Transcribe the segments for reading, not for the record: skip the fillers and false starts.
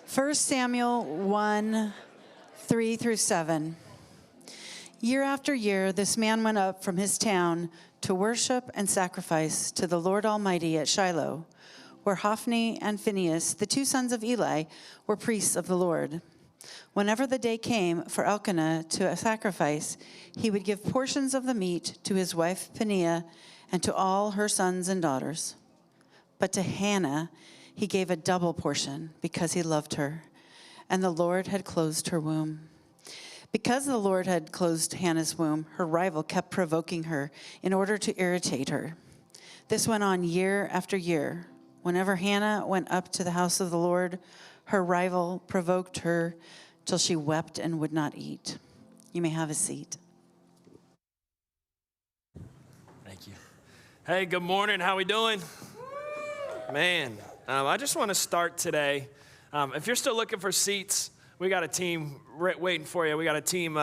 First Samuel 1, 3 through 7. Year after year, this man went up from his town to worship and sacrifice to the Lord Almighty at Shiloh, where Hophni and Phinehas, the two sons of Eli, were priests of the Lord. Whenever the day came for Elkanah to sacrifice, he would give portions of the meat to his wife Peninnah and to all her sons and daughters. But to Hannah he gave a double portion because he loved her, and the Lord had closed her womb. Because the Lord had closed Hannah's womb, her rival kept provoking her in order to irritate her. This went on year after year. Whenever Hannah went up to the house of the Lord, her rival provoked her till she wept and would not eat. You may have a seat. Thank you. Hey, good morning. How we doing? Man, I just want to start today. If you're still looking for seats, we got a team waiting for you. We got a team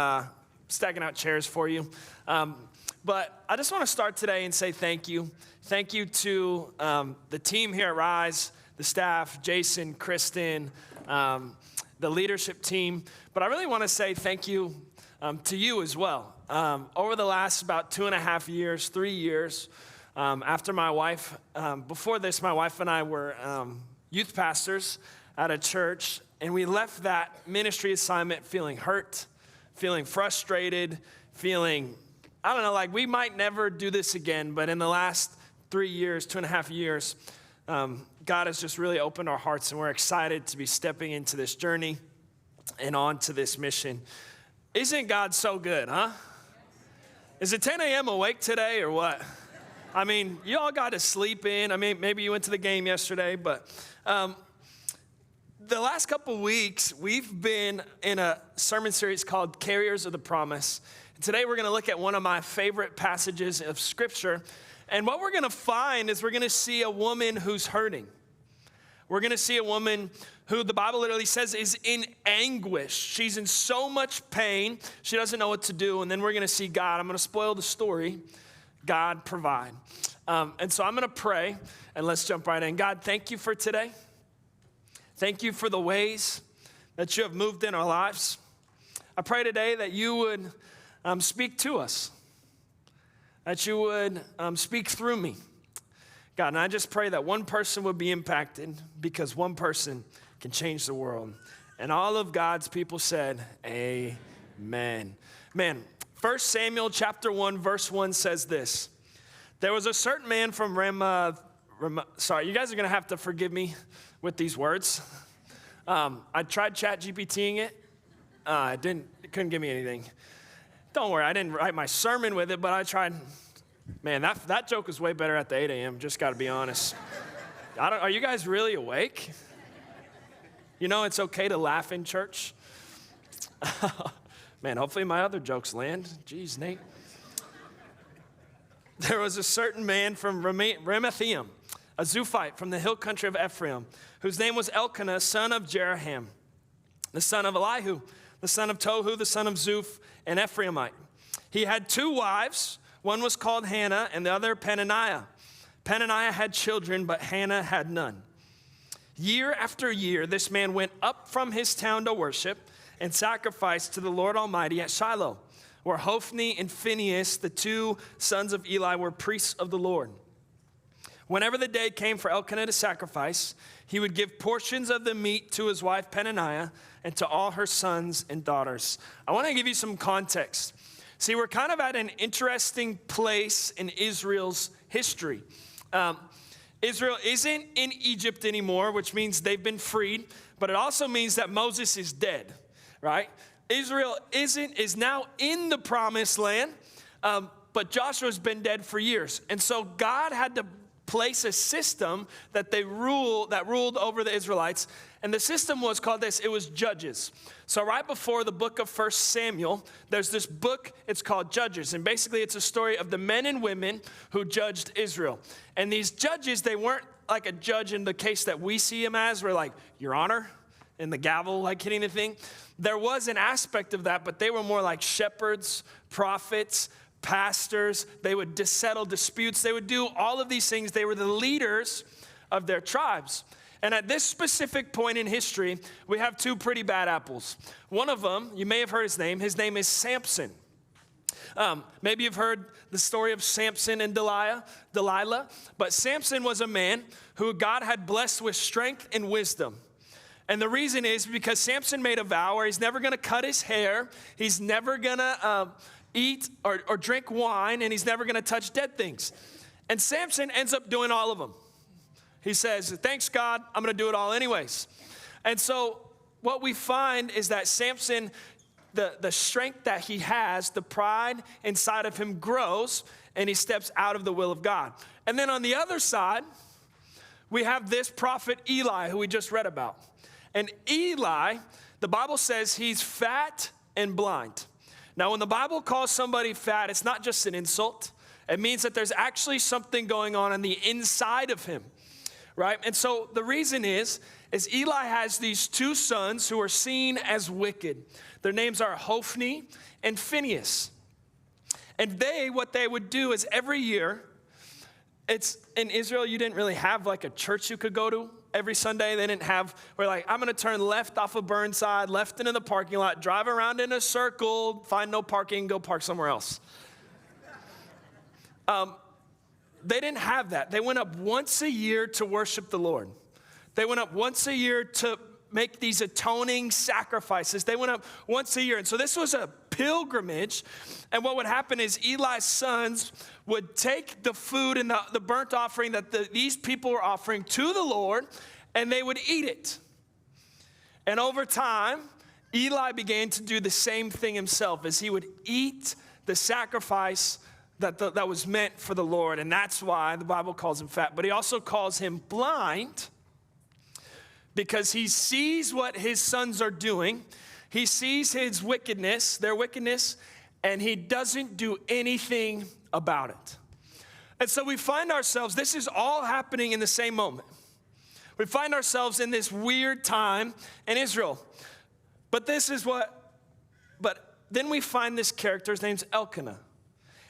stacking out chairs for you. But I just want to start today and say thank you. Thank you to the team here at Rise, the staff, Jason, Kristen, the leadership team. But I really want to say thank you to you as well. Over the last about 2.5 years, 3 years, after my wife, before this, my wife and I were youth pastors at a church, and we left that ministry assignment feeling hurt, feeling frustrated, feeling, I don't know, like we might never do this again, but in the last 3 years, 2.5 years, God has just really opened our hearts, and we're excited to be stepping into this journey and on to this mission. Isn't God so good, huh? Is it 10 a.m. awake today or what? I mean, you all got to sleep in. I mean, maybe you went to the game yesterday, but the last couple weeks, we've been in a sermon series called Carriers of the Promise. And today, we're going to look at one of my favorite passages of Scripture. And what we're going to find is we're going to see a woman who's hurting. We're going to see a woman who the Bible literally says is in anguish. She's in so much pain, she doesn't know what to do. And then we're going to see God. I'm going to spoil the story. God provide. And so I'm going to pray, and let's jump right in. God, thank you for today. Thank you for the ways that you have moved in our lives. I pray today that you would speak to us, that you would speak through me. God, and I just pray that one person would be impacted because one person can change the world. And all of God's people said, amen. Man, 1 Samuel chapter 1, verse 1 says this. There was a certain man from sorry, you guys are going to have to forgive me with these words. I tried ChatGPTing it. It couldn't give me anything. Don't worry, I didn't write my sermon with it, but I tried. Man, that joke was way better at the 8 a.m., just got to be honest. Are you guys really awake? You know, it's okay to laugh in church. Man, hopefully my other jokes land. Jeez, Nate. There was a certain man from Ramathaim, a Zuphite from the hill country of Ephraim, whose name was Elkanah, son of Jeraham, the son of Elihu, the son of Tohu, the son of Zuph, an Ephraimite. He had 2 wives. One was called Hannah, and the other Peninnah. Peninnah had children, but Hannah had none. Year after year, this man went up from his town to worship and sacrifice to the Lord Almighty at Shiloh, where Hophni and Phinehas, the 2 sons of Eli, were priests of the Lord. Whenever the day came for Elkanah to sacrifice, he would give portions of the meat to his wife Peninnah and to all her sons and daughters. I want to give you some context. See, we're kind of at an interesting place in Israel's history. Israel isn't in Egypt anymore, which means they've been freed, but it also means that Moses is dead. Right? Israel is now in the promised land, but Joshua's been dead for years. And so God had to place a system that ruled over the Israelites. And the system was called this. It was Judges. So right before the book of 1 Samuel, there's this book, it's called Judges. And basically it's a story of the men and women who judged Israel. And these judges, they weren't like a judge in the case that we see him as. We're like, Your Honor, and the gavel like hitting the thing. There was an aspect of that, but they were more like shepherds, prophets, pastors. They would settle disputes. They would do all of these things. They were the leaders of their tribes. And at this specific point in history, we have two pretty bad apples. One of them, you may have heard his name. His name is Samson. Maybe you've heard the story of Samson and Delilah. But Samson was a man who God had blessed with strength and wisdom. And the reason is because Samson made a vow where he's never going to cut his hair, he's never going to eat or drink wine, and he's never going to touch dead things. And Samson ends up doing all of them. He says, thanks God, I'm going to do it all anyways. And so what we find is that Samson, the strength that he has, the pride inside of him grows, and he steps out of the will of God. And then on the other side, we have this prophet Eli, who we just read about. And Eli, the Bible says he's fat and blind. Now, when the Bible calls somebody fat, it's not just an insult. It means that there's actually something going on the inside of him, right? And so the reason is Eli has these two sons who are seen as wicked. Their names are Hophni and Phinehas. And what they would do is every year, it's in Israel, you didn't really have like a church you could go to every Sunday. They didn't have, we're like, I'm going to turn left off of Burnside, left into the parking lot, drive around in a circle, find no parking, go park somewhere else. They didn't have that. They went up once a year to worship the Lord. They went up once a year to make these atoning sacrifices. They went up once a year. And so this was a pilgrimage. And what would happen is Eli's sons would take the food and the burnt offering that these people were offering to the Lord, and they would eat it. And over time, Eli began to do the same thing himself as he would eat the sacrifice that was meant for the Lord. And that's why the Bible calls him fat. But he also calls him blind because he sees what his sons are doing. He sees his wickedness, their wickedness, and he doesn't do anything about it. And so we find ourselves, this is all happening in the same moment. We find ourselves in this weird time in Israel. But then we find this character, his name's Elkanah.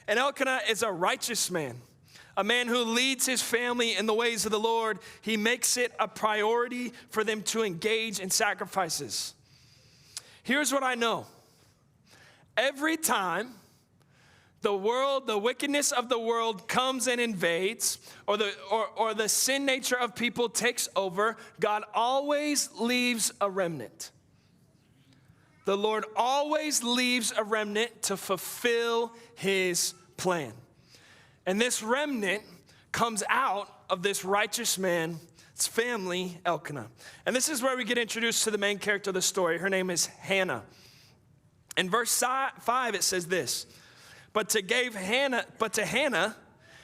And Elkanah is a righteous man, a man who leads his family in the ways of the Lord. He makes it a priority for them to engage in sacrifices. Here's what I know. Every time the wickedness of the world comes and invades, or the sin nature of people takes over, God always leaves a remnant. The Lord always leaves a remnant to fulfill his plan. And this remnant comes out of this righteous man's family, Elkanah. And this is where we get introduced to the main character of the story. Her name is Hannah. In verse 5, it says this, But to Hannah,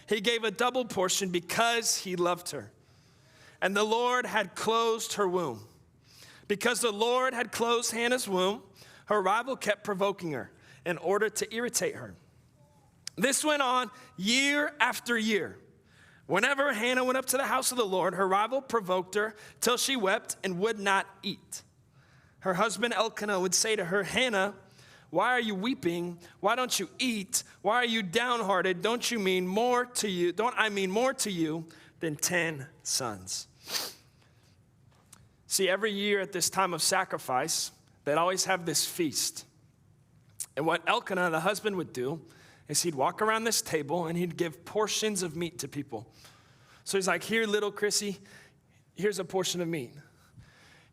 he gave a double portion because he loved her. And the Lord had closed her womb. Because the Lord had closed Hannah's womb, her rival kept provoking her in order to irritate her. This went on year after year. Whenever Hannah went up to the house of the Lord, her rival provoked her till she wept and would not eat. Her husband Elkanah would say to her, Hannah, why are you weeping? Why don't you eat? Why are you downhearted? Don't I mean more to you than 10 sons? See, every year at this time of sacrifice, they'd always have this feast. And what Elkanah, the husband, would do is he'd walk around this table and he'd give portions of meat to people. So he's like, here, little Chrissy, here's a portion of meat.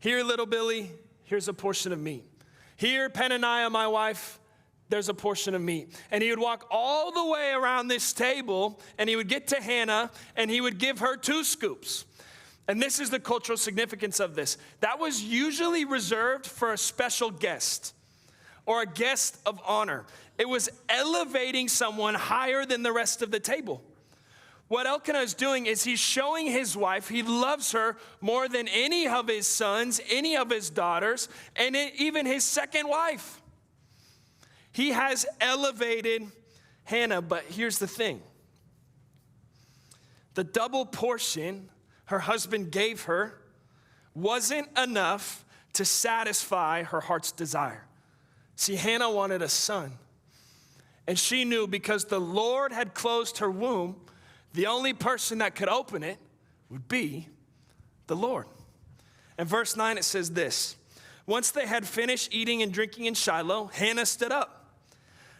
Here, little Billy, here's a portion of meat. Here, Penaniah, my wife, there's a portion of meat. And he would walk all the way around this table and he would get to Hannah and he would give her 2 scoops. And this is the cultural significance of this. That was usually reserved for a special guest or a guest of honor. It was elevating someone higher than the rest of the table. What Elkanah is doing is he's showing his wife he loves her more than any of his sons, any of his daughters, and even his second wife. He has elevated Hannah, but here's the thing. The double portion her husband gave her wasn't enough to satisfy her heart's desire. See, Hannah wanted a son. And she knew because the Lord had closed her womb, the only person that could open it would be the Lord. In verse 9, it says this: once they had finished eating and drinking in Shiloh, Hannah stood up.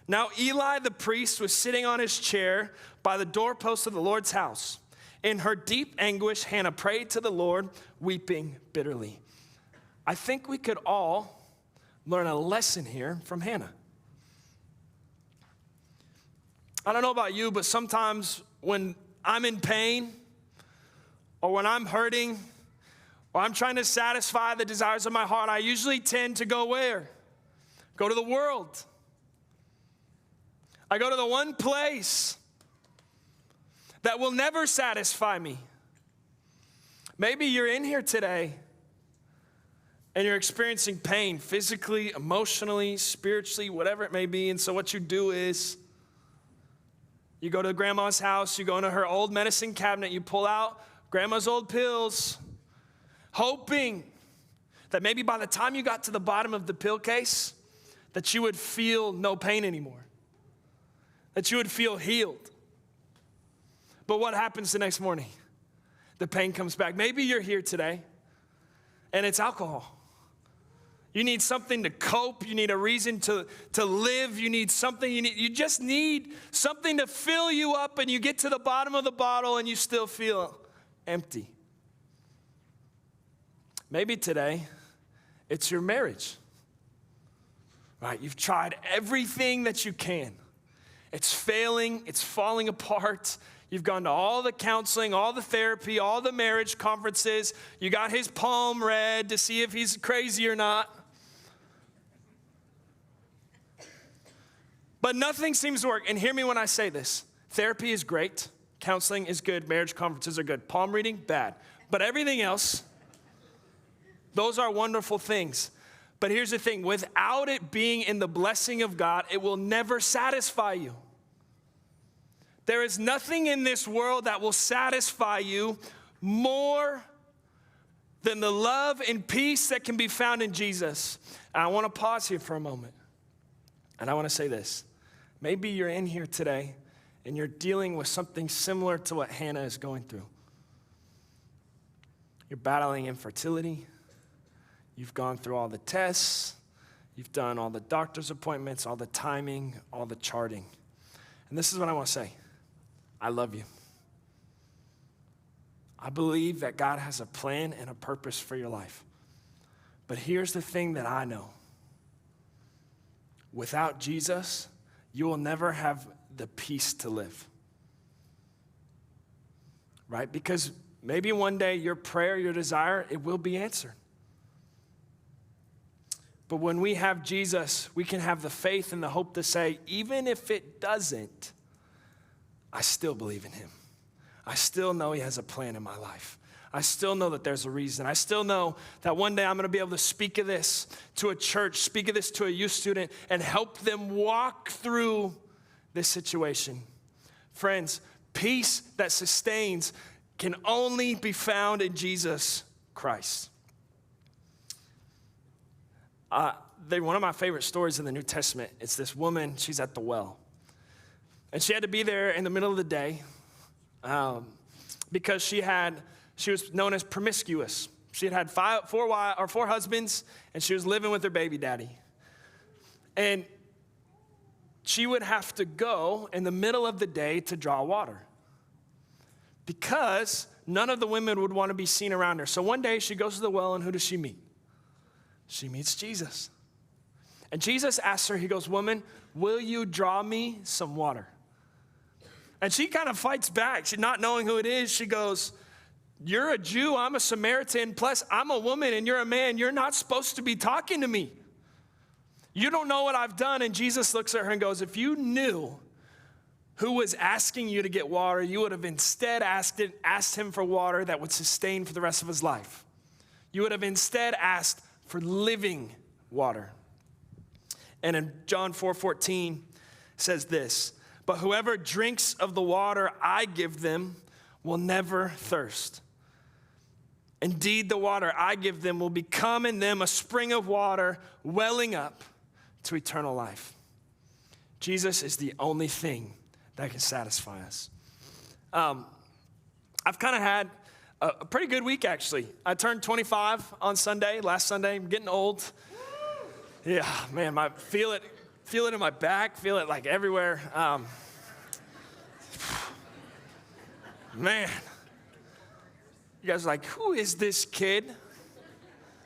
Now Eli the priest was sitting on his chair by the doorpost of the Lord's house. In her deep anguish, Hannah prayed to the Lord, weeping bitterly. I think we could all learn a lesson here from Hannah. I don't know about you, but sometimes when I'm in pain or when I'm hurting or I'm trying to satisfy the desires of my heart, I usually tend to go where? Go to the world. I go to the one place that will never satisfy me. Maybe you're in here today and you're experiencing pain physically, emotionally, spiritually, whatever it may be. And so what you do is you go to grandma's house, you go into her old medicine cabinet, you pull out grandma's old pills, hoping that maybe by the time you got to the bottom of the pill case, that you would feel no pain anymore, that you would feel healed. But what happens the next morning? The pain comes back. Maybe you're here today and it's alcohol. You need something to cope. You need a reason to live. You need something. You just need something to fill you up, and you get to the bottom of the bottle and you still feel empty. Maybe today it's your marriage. Right? You've tried everything that you can. It's failing. It's falling apart. You've gone to all the counseling, all the therapy, all the marriage conferences. You got his palm read to see if he's crazy or not. But nothing seems to work. And hear me when I say this. Therapy is great. Counseling is good. Marriage conferences are good. Palm reading, bad. But everything else, those are wonderful things. But here's the thing. Without it being in the blessing of God, it will never satisfy you. There is nothing in this world that will satisfy you more than the love and peace that can be found in Jesus. And I want to pause here for a moment. And I want to say this. Maybe you're in here today and you're dealing with something similar to what Hannah is going through. You're battling infertility. You've gone through all the tests. You've done all the doctor's appointments, all the timing, all the charting. And this is what I want to say. I love you. I believe that God has a plan and a purpose for your life. But here's the thing that I know. Without Jesus, you will never have the peace to live. Right? Because maybe one day your prayer, your desire, it will be answered. But when we have Jesus, we can have the faith and the hope to say, even if it doesn't, I still believe in him. I still know he has a plan in my life. I still know that there's a reason. I still know that one day I'm going to be able to speak of this to a church, speak of this to a youth student, and help them walk through this situation. Friends, peace that sustains can only be found in Jesus Christ. One of my favorite stories in the New Testament, it's this woman, she's at the well. And she had to be there in the middle of the day because she was known as promiscuous. She had four husbands, and she was living with her baby daddy. And she would have to go in the middle of the day to draw water because none of the women would want to be seen around her. So one day she goes to the well, and who does she meet? She meets Jesus. And Jesus asks her, he goes, "Woman, will you draw me some water?" And she kind of fights back. She's not knowing who it is. She goes, "You're a Jew, I'm a Samaritan, plus I'm a woman and you're a man. You're not supposed to be talking to me. You don't know what I've done." And Jesus looks at her and goes, "If you knew who was asking you to get water, you would have instead asked him for water that would sustain for the rest of his life. You would have instead asked for living water." And in John 4:14 says this, "But whoever drinks of the water I give them will never thirst. Indeed, the water I give them will become in them a spring of water welling up to eternal life." Jesus is the only thing that can satisfy us. I've kind of had A pretty good week, actually. I turned 25 on Sunday, last Sunday. I'm getting old. Yeah, man, feel it in my back, feel it like everywhere. Man, you guys are like, who is this kid?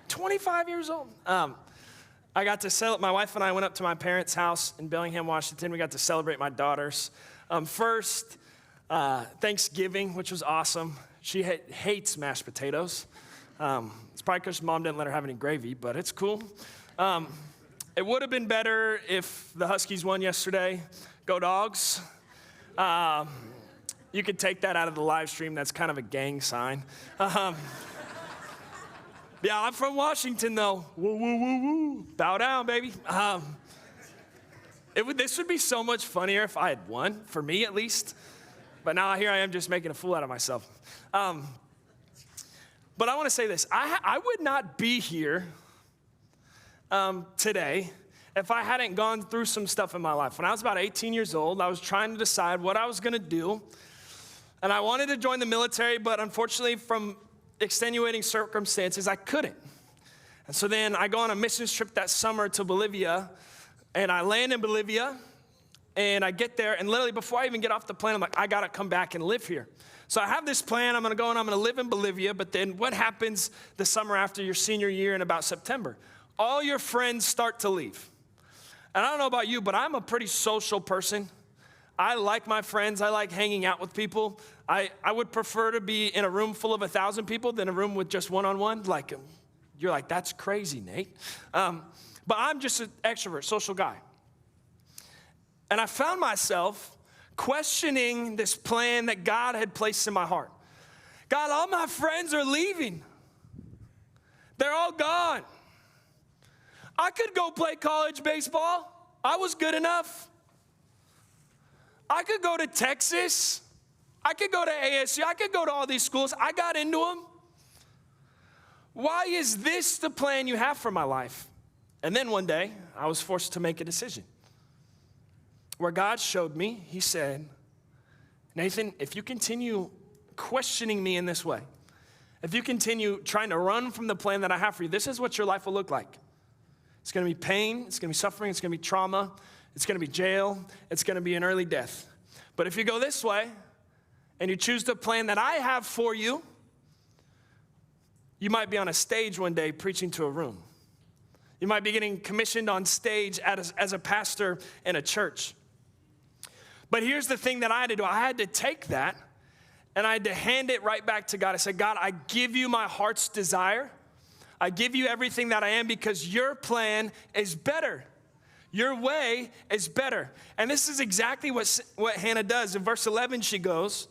25 years old. I got to celebrate, my wife and I went up to my parents' house in Bellingham, Washington. We got to celebrate my daughters. First, Thanksgiving, which was awesome. She hates mashed potatoes. It's probably because mom didn't let her have any gravy, but it's cool. It would have been better if the Huskies won yesterday. Go Dogs. You could take that out of the live stream. That's kind of a gang sign. Yeah, I'm from Washington, though. Woo, woo, woo, woo. Bow down, baby. This would be so much funnier if I had won, for me at least. But now here I am just making a fool out of myself. But I want to say this. I would not be here today if I hadn't gone through some stuff in my life. When I was about 18 years old, I was trying to decide what I was going to do. And I wanted to join the military, but unfortunately, from extenuating circumstances, I couldn't. And so then I go on a missions trip that summer to Bolivia, and I land in Bolivia, and I get there, and literally before I even get off the plane, I'm like, I gotta come back and live here. So I have this plan, I'm gonna go and I'm gonna live in Bolivia, but then what happens the summer after your senior year in about September? All your friends start to leave. And I don't know about you, but I'm a pretty social person. I like my friends, I like hanging out with people. I would prefer to be in a room full of 1,000 people than a room with just one-on-one. Like, you're like, that's crazy, Nate. But I'm just an extrovert, social guy. And I found myself questioning this plan that God had placed in my heart. God, all my friends are leaving. They're all gone. I could go play college baseball. I was good enough. I could go to Texas. I could go to ASU. I could go to all these schools. I got into them. Why is this the plan you have for my life? And then one day, I was forced to make a decision where God showed me, he said, Nathan, if you continue questioning me in this way, if you continue trying to run from the plan that I have for you, this is what your life will look like. It's going to be pain, it's going to be suffering, it's going to be trauma, it's going to be jail, it's going to be an early death. But if you go this way and you choose the plan that I have for you, you might be on a stage one day preaching to a room. You might be getting commissioned on stage as a pastor in a church. But here's the thing that I had to do. I had to take that and I had to hand it right back to God. I said, God, I give you my heart's desire. I give you everything that I am because your plan is better. Your way is better. And this is exactly what Hannah does. In verse 11, she goes,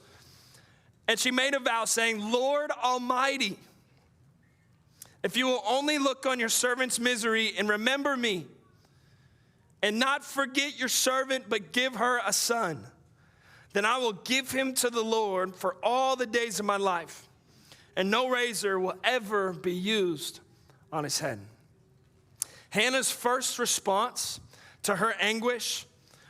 and she made a vow saying, Lord Almighty, if you will only look on your servant's misery and remember me, and not forget your servant, but give her a son, then I will give him to the Lord for all the days of my life, and no razor will ever be used on his head. Hannah's first response to her anguish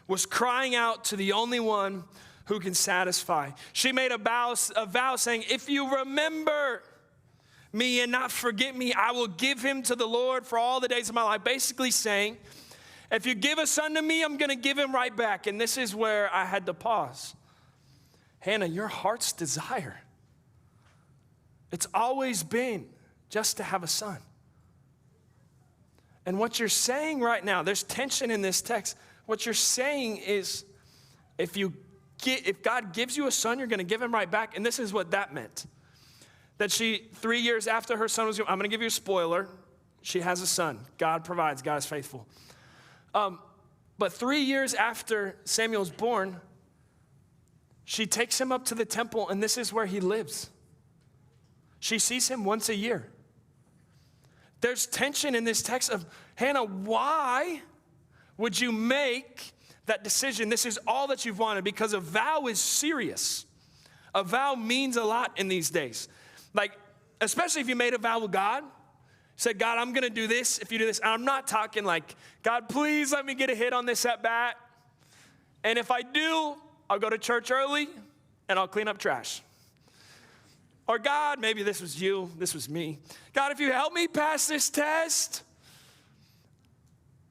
was crying out to the only one who can satisfy. She made a vow saying, if you remember me and not forget me, I will give him to the Lord for all the days of my life. Basically saying, if you give a son to me, I'm going to give him right back. And this is where I had to pause. Hannah, your heart's desire, it's always been just to have a son. And what you're saying right now, there's tension in this text. What you're saying is, if God gives you a son, you're going to give him right back. And this is what that meant. That 3 years after her son was born, I'm going to give you a spoiler. She has a son. God provides. God is faithful. But 3 years after Samuel's born, she takes him up to the temple, and this is where he lives. She sees him once a year. There's tension in this text of, Hannah, why would you make that decision? This is all that you've wanted, because a vow is serious. A vow means a lot in these days. Like, especially if you made a vow with God, said, God, I'm going to do this if you do this. And I'm not talking like, God, please let me get a hit on this at bat. And if I do, I'll go to church early and I'll clean up trash. Or God, maybe this was you, this was me. God, if you help me pass this test,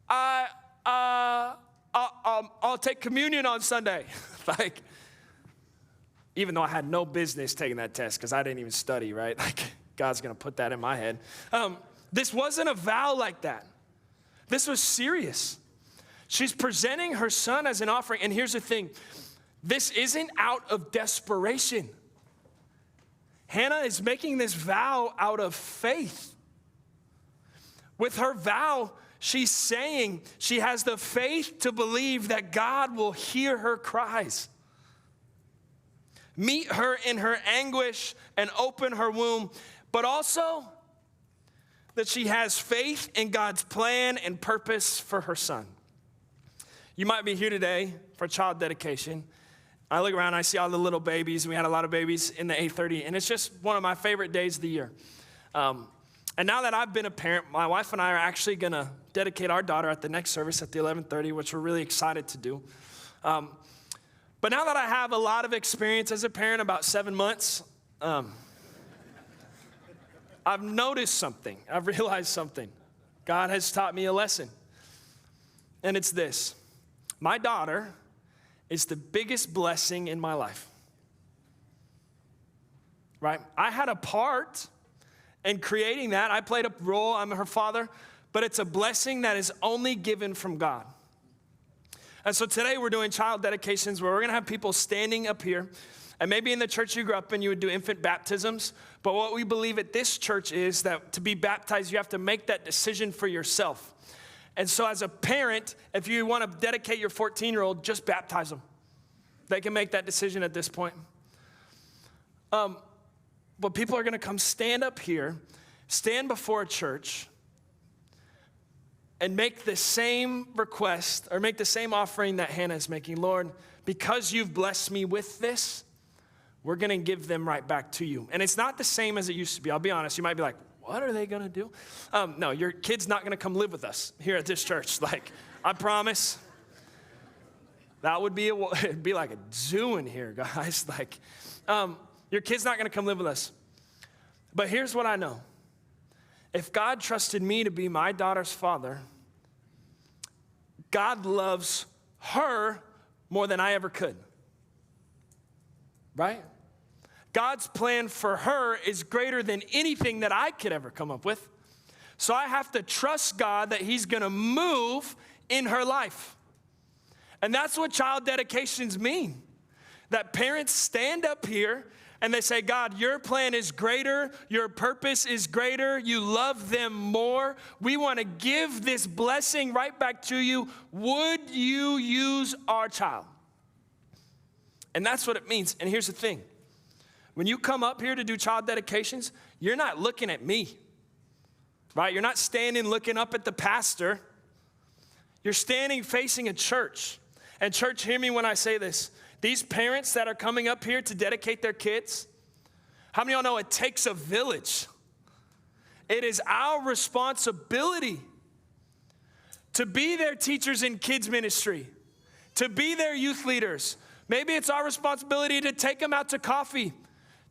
I'll take communion on Sunday. Like, even though I had no business taking that test because I didn't even study, right? Like, God's going to put that in my head. This wasn't a vow like that. This was serious. She's presenting her son as an offering. And here's the thing. This isn't out of desperation. Hannah is making this vow out of faith. With her vow, she's saying she has the faith to believe that God will hear her cries, meet her in her anguish, and open her womb, but also that she has faith in God's plan and purpose for her son. You might be here today for child dedication. I look around, I see all the little babies. We had a lot of babies in the 8:30, and it's just one of my favorite days of the year. And now that I've been a parent, my wife and I are actually going to dedicate our daughter at the next service at the 11:30, which we're really excited to do. But now that I have a lot of experience as a parent, about 7 months, I've noticed something. I've realized something. God has taught me a lesson. And it's this. My daughter is the biggest blessing in my life. Right? I had a part in creating that. I played a role. I'm her father. But it's a blessing that is only given from God. And so today we're doing child dedications where we're going to have people standing up here. And maybe in the church you grew up in, you would do infant baptisms. But what we believe at this church is that to be baptized, you have to make that decision for yourself. And so as a parent, if you want to dedicate your 14-year-old, just baptize them. They can make that decision at this point. But people are going to come stand up here, stand before a church, and make the same request or make the same offering that Hannah is making. Lord, because you've blessed me with this, we're going to give them right back to you. And it's not the same as it used to be. I'll be honest. You might be like, what are they going to do? No, your kid's not going to come live with us here at this church. Like, I promise. That would be it'd be like a zoo in here, guys. Like, your kid's not going to come live with us. But here's what I know. If God trusted me to be my daughter's father, God loves her more than I ever could. Right? God's plan for her is greater than anything that I could ever come up with. So I have to trust God that he's going to move in her life. And that's what child dedications mean. That parents stand up here and they say, God, your plan is greater. Your purpose is greater. You love them more. We want to give this blessing right back to you. Would you use our child? And that's what it means. And here's the thing. When you come up here to do child dedications, you're not looking at me, right? You're not standing looking up at the pastor. You're standing facing a church. And church, hear me when I say this. These parents that are coming up here to dedicate their kids, how many of y'all know it takes a village? It is our responsibility to be their teachers in kids ministry, to be their youth leaders. Maybe it's our responsibility to take them out to coffee,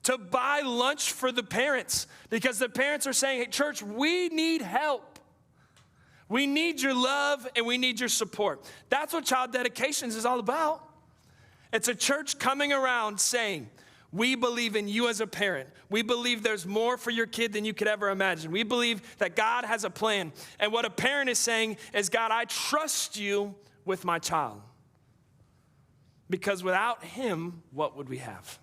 to buy lunch for the parents, because the parents are saying, hey, church, we need help. We need your love and we need your support. That's what child dedications is all about. It's a church coming around saying, we believe in you as a parent. We believe there's more for your kid than you could ever imagine. We believe that God has a plan. And what a parent is saying is, God, I trust you with my child. Because without him, what would we have?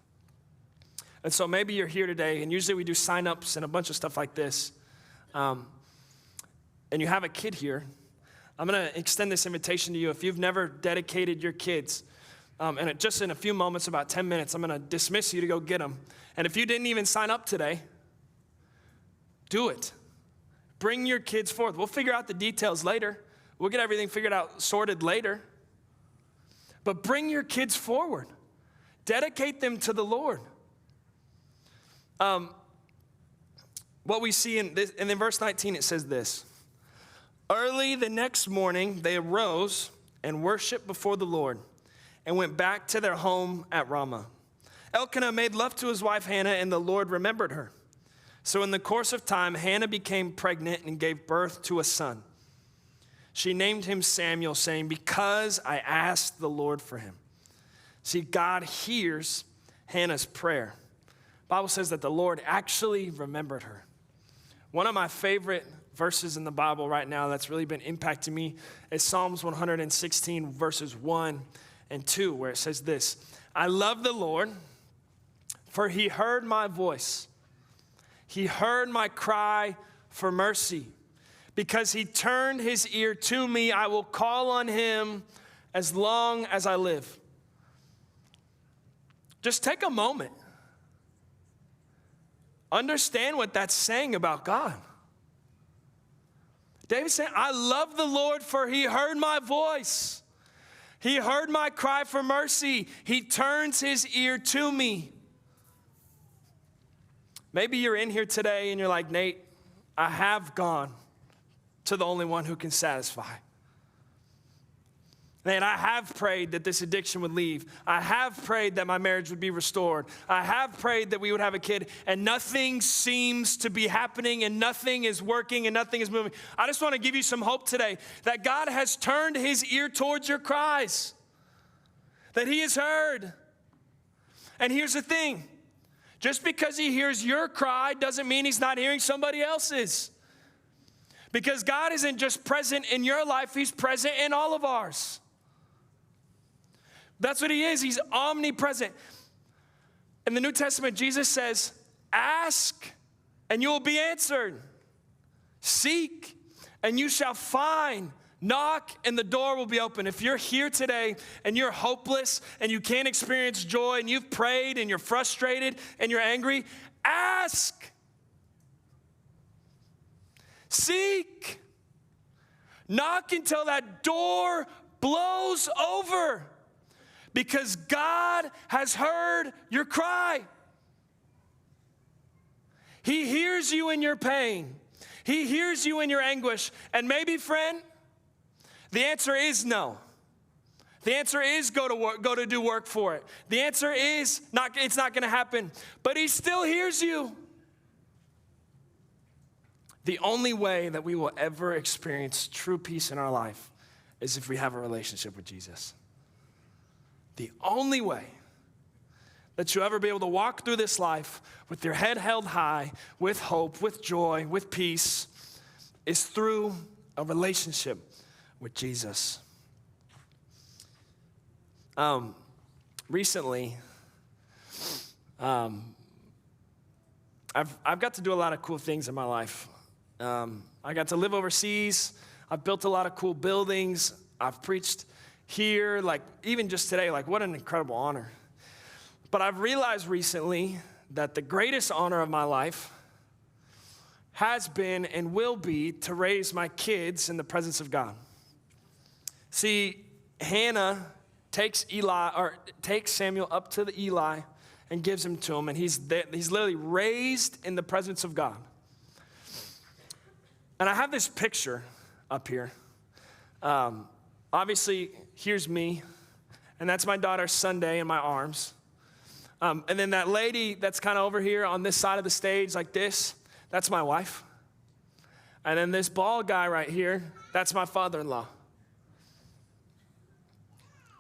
And so maybe you're here today, and usually we do sign-ups and a bunch of stuff like this. And you have a kid here. I'm going to extend this invitation to you. If you've never dedicated your kids, and just in a few moments, about 10 minutes, I'm going to dismiss you to go get them. And if you didn't even sign up today, do it. Bring your kids forth. We'll figure out the details later. We'll get everything figured out, sorted later. But bring your kids forward. Dedicate them to the Lord. What we see in this, and in verse 19, it says this. Early the next morning, they arose and worshiped before the Lord and went back to their home at Ramah. Elkanah made love to his wife Hannah, and the Lord remembered her. So in the course of time, Hannah became pregnant and gave birth to a son. She named him Samuel, saying, because I asked the Lord for him. See, God hears Hannah's prayer. The Bible says that the Lord actually remembered her. One of my favorite verses in the Bible right now that's really been impacting me is Psalms 116, verses 1 and 2, where it says this, I love the Lord, for he heard my voice. He heard my cry for mercy. Because he turned his ear to me, I will call on him as long as I live. Just take a moment. Understand what that's saying about God. David's saying, I love the Lord, for he heard my voice. He heard my cry for mercy. He turns his ear to me. Maybe you're in here today and you're like, Nate, I have gone to the only one who can satisfy. Nate, I have prayed that this addiction would leave. I have prayed that my marriage would be restored. I have prayed that we would have a kid, and nothing seems to be happening, and nothing is working, and nothing is moving. I just want to give you some hope today that God has turned his ear towards your cries, that he has heard. And here's the thing. Just because he hears your cry doesn't mean he's not hearing somebody else's. Because God isn't just present in your life, he's present in all of ours. That's what he is. He's omnipresent. In the New Testament, Jesus says, ask and you will be answered. Seek and you shall find. Knock and the door will be open. If you're here today and you're hopeless and you can't experience joy and you've prayed and you're frustrated and you're angry, ask. Seek. Knock until that door blows over, because God has heard your cry. He hears you in your pain. He hears you in your anguish. And maybe, friend, the answer is no. The answer is go to work, go to do work for it. The answer is it's not going to happen. But he still hears you. The only way that we will ever experience true peace in our life is if we have a relationship with Jesus. The only way that you'll ever be able to walk through this life with your head held high, with hope, with joy, with peace, is through a relationship with Jesus. Recently, I've got to do a lot of cool things in my life. I got to live overseas. I've built a lot of cool buildings. I've preached here, like even just today, like what an incredible honor. But I've realized recently that the greatest honor of my life has been and will be to raise my kids in the presence of God. See, Hannah takes Samuel up to the Eli and gives him to him, and he's literally raised in the presence of God. And I have this picture up here. Obviously, here's me, and that's my daughter Sunday in my arms. And then that lady that's kind of over here on this side of the stage like this, that's my wife. And then this bald guy right here, that's my father-in-law.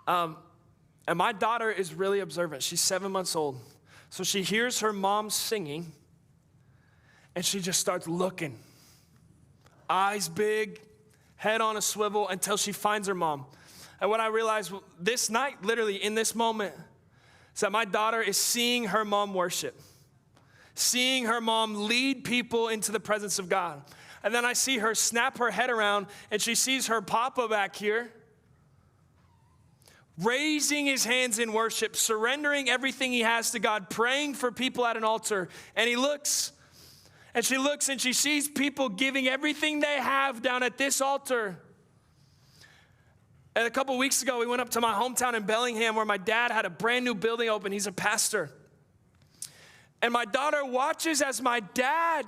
And my daughter is really observant. She's 7 months old. So she hears her mom singing, and she just starts looking. Eyes big, head on a swivel until she finds her mom. And what I realized this night, literally in this moment, is that my daughter is seeing her mom worship, seeing her mom lead people into the presence of God. And then I see her snap her head around, and she sees her papa back here, raising his hands in worship, surrendering everything he has to God, praying for people at an altar. And he looks, and she looks, and she sees people giving everything they have down at this altar. And a couple weeks ago, we went up to my hometown in Bellingham where my dad had a brand new building open. He's a pastor. And my daughter watches as my dad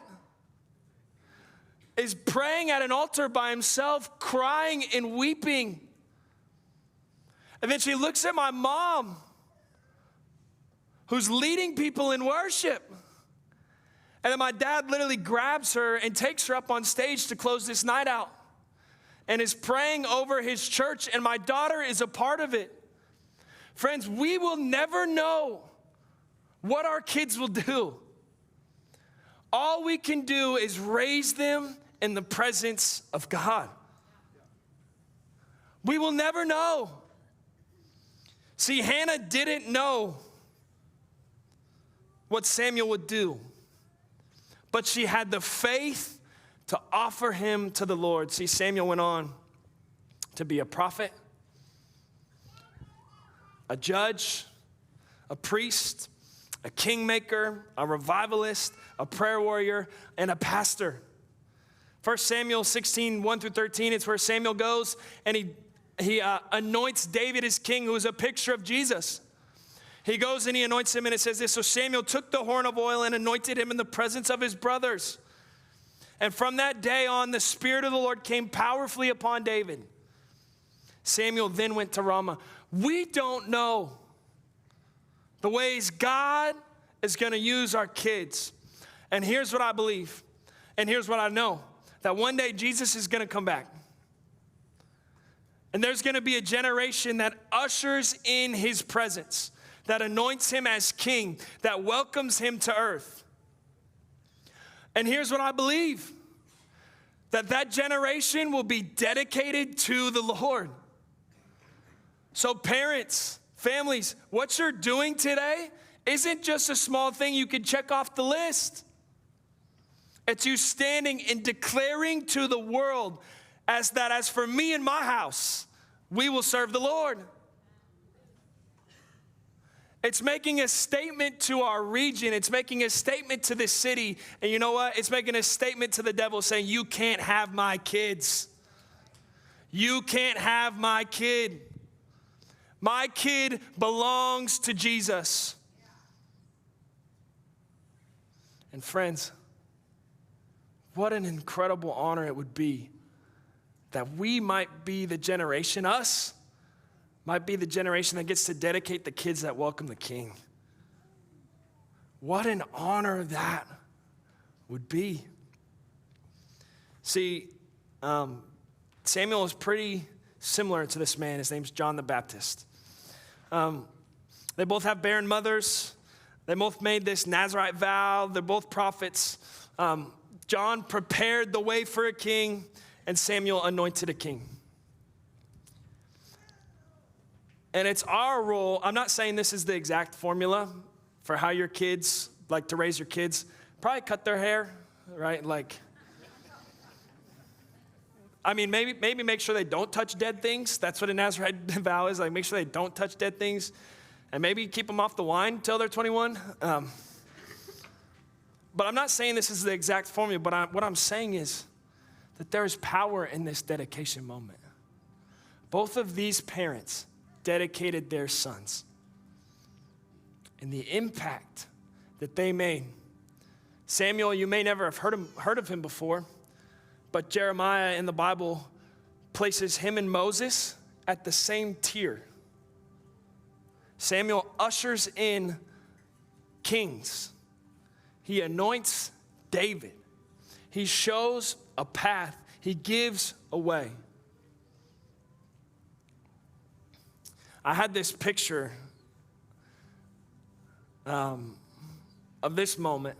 is praying at an altar by himself, crying and weeping. And then she looks at my mom, who's leading people in worship. And then my dad literally grabs her and takes her up on stage to close this night out and is praying over his church, and my daughter is a part of it. Friends, we will never know what our kids will do. All we can do is raise them in the presence of God. We will never know. See, Hannah didn't know what Samuel would do, but she had the faith to offer him to the Lord. See, Samuel went on to be a prophet, a judge, a priest, a kingmaker, a revivalist, a prayer warrior, and a pastor. 1 Samuel 16, 1 through 13, it's where Samuel goes and he anoints David as king, who is a picture of Jesus. He goes and he anoints him, and it says this: so Samuel took the horn of oil and anointed him in the presence of his brothers. And from that day on, the Spirit of the Lord came powerfully upon David. Samuel then went to Ramah. We don't know the ways God is going to use our kids. And here's what I believe, and here's what I know, that one day Jesus is going to come back. And there's going to be a generation that ushers in his presence, that anoints him as king, that welcomes him to earth. And here's what I believe, that generation will be dedicated to the Lord. So parents, families, what you're doing today isn't just a small thing you can check off the list. It's you standing and declaring to the world as for me and my house, we will serve the Lord. It's making a statement to our region. It's making a statement to this city. And you know what? It's making a statement to the devil saying, you can't have my kids. You can't have my kid. My kid belongs to Jesus. And friends, what an incredible honor it would be that we might be the generation, us, might be the generation that gets to dedicate the kids that welcome the King. What an honor that would be. See, Samuel is pretty similar to this man. His name's John the Baptist. They both have barren mothers. They both made this Nazirite vow. They're both prophets. John prepared the way for a king, and Samuel anointed a king. And it's our role. I'm not saying this is the exact formula for how your kids like to raise your kids. Probably cut their hair, right? Maybe make sure they don't touch dead things. That's what a Nazirite vow is. Make sure they don't touch dead things. And maybe keep them off the wine until they're 21. But I'm not saying this is the exact formula, but what I'm saying is that there is power in this dedication moment. Both of these parents dedicated their sons. And the impact that they made. Samuel, you may never have heard of him before, but Jeremiah in the Bible places him and Moses at the same tier. Samuel ushers in kings. He anoints David. He shows a path. He gives a way. I had this picture of this moment,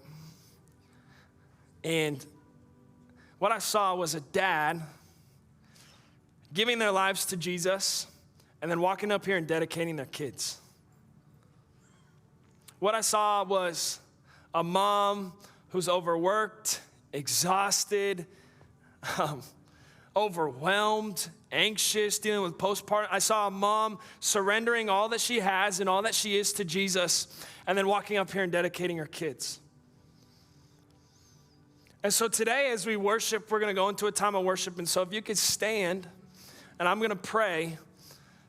and what I saw was a dad giving their lives to Jesus and then walking up here and dedicating their kids. What I saw was a mom who's overworked, exhausted, overwhelmed, anxious, dealing with postpartum. I saw a mom surrendering all that she has and all that she is to Jesus, and then walking up here and dedicating her kids. And so today as we worship, we're going to go into a time of worship. And so if you could stand, and I'm going to pray.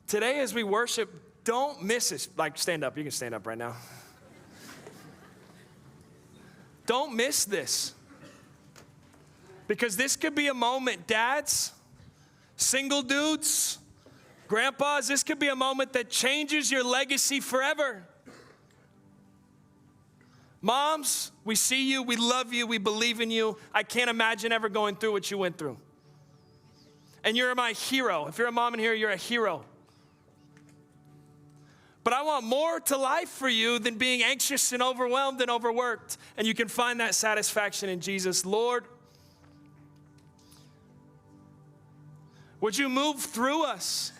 Today as we worship, don't miss it. Stand up. You can stand up right now. Don't miss this. Because this could be a moment, dads, single dudes, grandpas, this could be a moment that changes your legacy forever. Moms, we see you, we love you, we believe in you. I can't imagine ever going through what you went through. And you're my hero. If you're a mom in here, you're a hero. But I want more to life for you than being anxious and overwhelmed and overworked. And you can find that satisfaction in Jesus. Lord, would you move through us?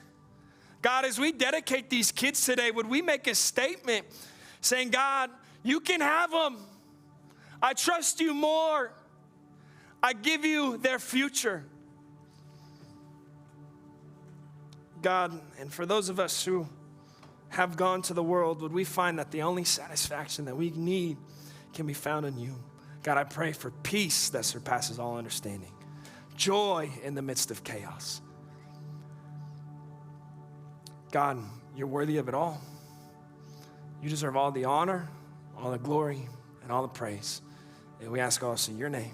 God, as we dedicate these kids today, would we make a statement saying, God, you can have them. I trust you more. I give you their future. God, and for those of us who have gone to the world, would we find that the only satisfaction that we need can be found in you? God, I pray for peace that surpasses all understanding, joy in the midst of chaos. God, you're worthy of it all. You deserve all the honor, all the glory, and all the praise. And we ask all this in your name.